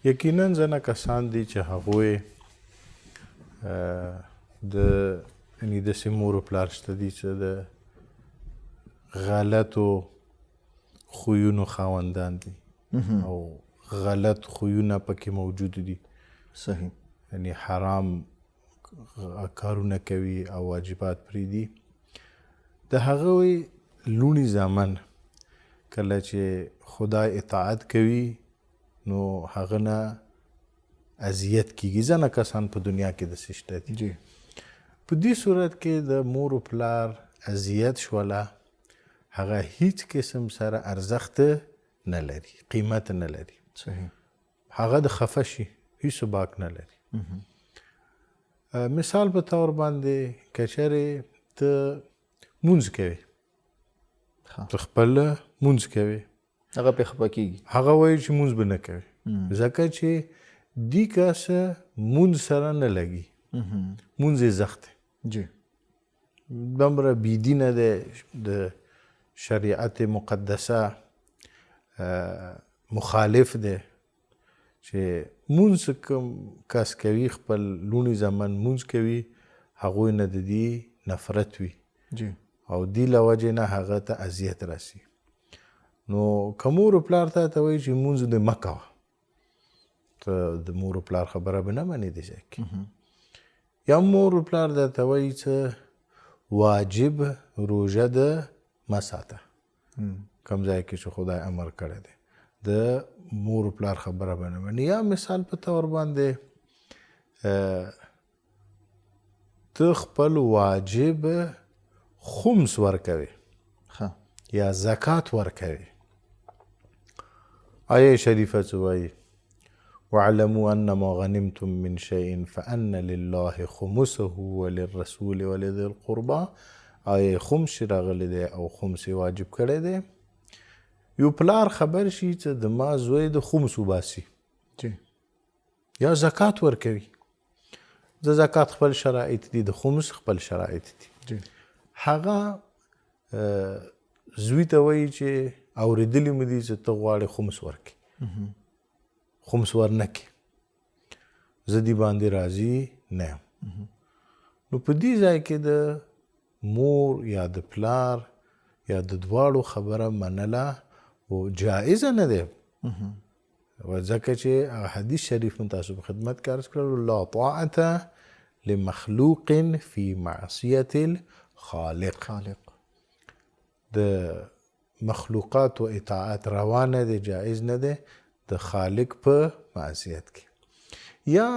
یقینا ځنه کسان دي چې هغوی یعنې داسې مور و پلار شته دي چې د غلطو خویونو خاوندان دي او غلط خویونه پکې موجود دي. صحیح. یعنی حرام کارونه کوي او واجبات پرېږدي. د هغوی لوڼي زامن کله چې خدای اطاعت کوي نو هغه نه اذیت کېږي. ځنه کسان په دنیا کې داسې شته دي. په دې صورت کې د مور و پلار اذیت شوله هغه هیڅ قسم سره ارزښت نه لري، قیمت نه لري. صحیح. هغه د خفه شي هیڅ باک نه لري. مثال په طور باندې که چېرې ته مونځ کوې، ته خپل مونځ کوې، هغه پې خفه کېږي، هغه وایي چې مونځ به نه کوې ځکه چې دې کسه مونځ سره نه لګي، مونځ یې زښت دی، دومره بېدینه دی، د شریعت مقدسه مخالف دی چې مونځ کوم کس کوي، خپل لوڼي زامن مونځ کوي، هغوی نه د دې نفرت وي او دې له وجې نه هغه ته اذیت راسي. نو که مور و پلار ته وایي چې مونځ دې مه کوه، ته د مور و پلار خبره به نه منې دې ځای کې. یا مور و پلار درته وایي چې واجب روژه ده مه ساته، کوم ځای کې چې خدای امر کړی دی، د مور و پلار خبره به نه منې. یا مثال په طور باندې ته خپل واجب خمس ورکوي یا زکات ورکوي. آیه شریفه څه وایي؟ واعلموا انما غنمتم من شيء فان لله خمسه وللرسول ولذي القربى. آیه خمس راغلی دی او خمس واجب کړی دی. یو پلار خبر شي چې د ما زوی د خمس وباسي یا زکات ورکوي. د زکات خپل شرایط دي، د خمس خپل شرایط دي. هغه زوی ته وایي چې اورېدلي مې دي چې ته غواړې خمس ورکړې، خمس ورنه کړې، زه دې باندې راضي نه یم. نو په دې ځای کې د مور یا د پلار یا د دواړو خبره منله او جایزه نه دی، ځکه چې حدیث شریف من تاسو په خدمت کې عرض کړلو لا طاعة لمخلوق فی معصیة الخالق. د مخلوقات و اطاعت روا نه دی، جایز نه دی د خالق په معصیت کې. یا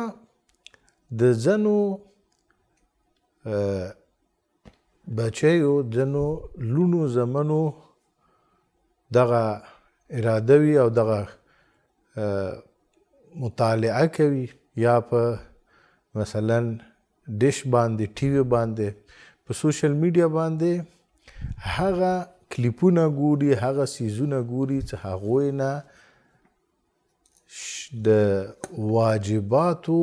د ځنو بچیو ځنو لونو زمنو دغه اراده وي او دغه مطالعه کوي، یا په مثلا ډش باندې، ټي وي باندې، په سوشل میډیا باندې هغه کلیپونه ګوري، هغه سیزونه ګوري چې هغوی نه د واجباتو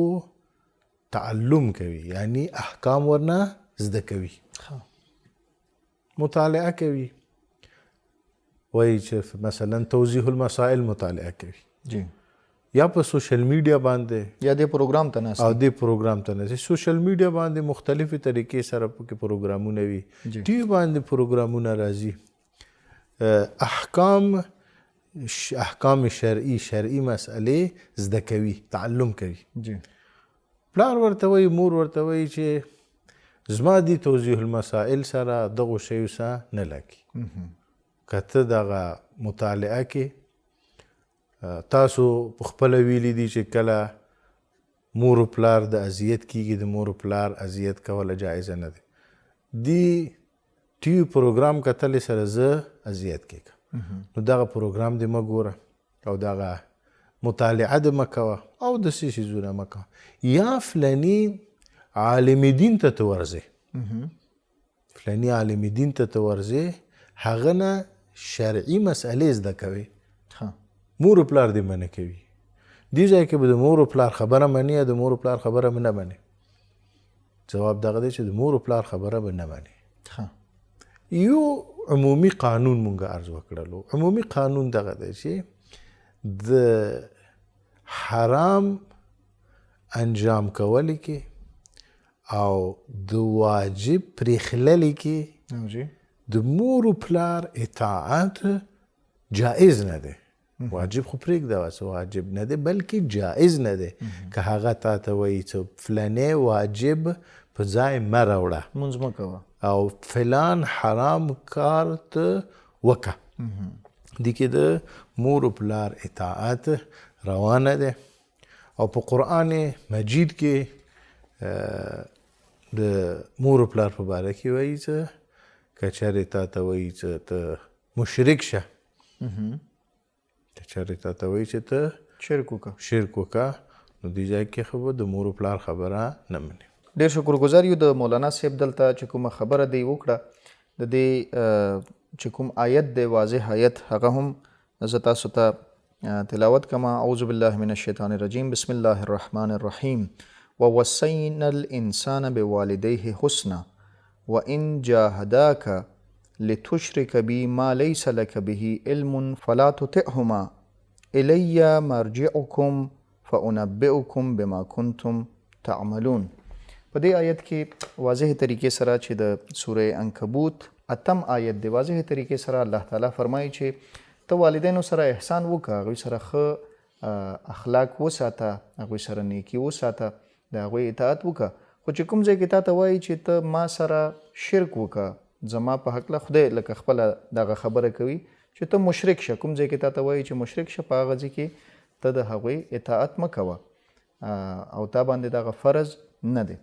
تعلم کوي، یعنی احکام ورنه زده کوي، مطالعه کوي. وایي چې مثلا توضیح المسائل مطالعه کوي، یا په سوشل میډیا باندې یا د پروګرام ته ناست او د پروګرام ته ناست. سوشل میډیا باندې مختلفې طریقې سره پکې پروګرامونه وي، ټي وي باندې پروګرامونه راځي، احکام شرعي مسئلې زده کوي، تعلم کوي. پلار ورته وایي، مور ورته وایي چې زما دې توضیح المسائل سره دغو شیو سره نه لګي. که ته دغه مطالعه کې تاسو په خپله ویلي دي چې کله مور و پلار د اذیت کېږي، د مور و پلار اذیت کوله جایزه نه دی. دې ټي وي پروګرام کتلې سره زه اذیت کېږم، نو دغه پروګرام دې مه ګوره او دغه مطالعه دې مه کوه او داسې څیزونه مه کوه. یا فلاني عالم دین ته ورځې، فلاني عالم دین ته ورځې، هغه نه شرعي مسئلې زده کوي، مور و پلار دې منع کوي. دې ځای کې به د مور و پلار خبره منې یا د مور و پلار خبره به نه منې؟ جواب دغه دی چې د مور و پلار خبره به نه منې. یو عمومي قانون مونږ عرض وکړلو. عمومي قانون دغه دی چې د حرام انجام کولی کې او د واجب پرېښللي کې جی د مور و پلار اطاعت جایز نه دی. واجب خو پرېږده واسه واجب نه دی بلکې جایز نه دی. که هغه تا ته وایي چې فلانې واجب په ځای مه راوړه مونځ مه کوه او فلان حرام کار ته وکړه، دې کې د مور و پلار اطاعت روانه دی. او په قرآن مجید کې د مور و پلار په باره کې وایي چې که چېرې تا ته وایي چې ته مشرک شه، که چېرې تا ته وایي چې ته شرک وکړه شرک وکړه، نو دې ځای کې خو به د مور و پلار خبره نه مني. ډېر شکرګزار یو د مولانا صاحب دلته چې کومه خبره دی وکړه د دې چې کوم آیت دی واضح آیت هغه هم زه تاسو ته تلاوت کما. اعوذ بالله من الشیطان الرجیم بسم الله الرحمن الرحیم ووصینا الانسان بوالديه حسنا وان جاهداك لتشرك بي ما ليس لك به علم فلا تطعهما الي مرجعكم فانبئكم بما كنتم تعملون. په دې آیت کې واضح طریقې سره چې د سوره عنکبوت اتم آیت دی واضح طریقې سره الله تعالی فرمایي چې ته والدینو سره احسان وکړه، هغوی سره ښه اخلاق وساته، هغوی سره نیکي وساته، د هغوی اطاعت وکړه. خو چې کوم ځای کې تا ته وایي چې ته ما سره شرک وکړه، زما په هکله خدای لکه خپله دغه خبره کوي چې ته مشرک شه. کوم ځای کې تا ته وایي چې مشرک شه، په هغه ځای کې ته د هغوی اطاعت مه کوه او تا باندې دغه فرض نه دی.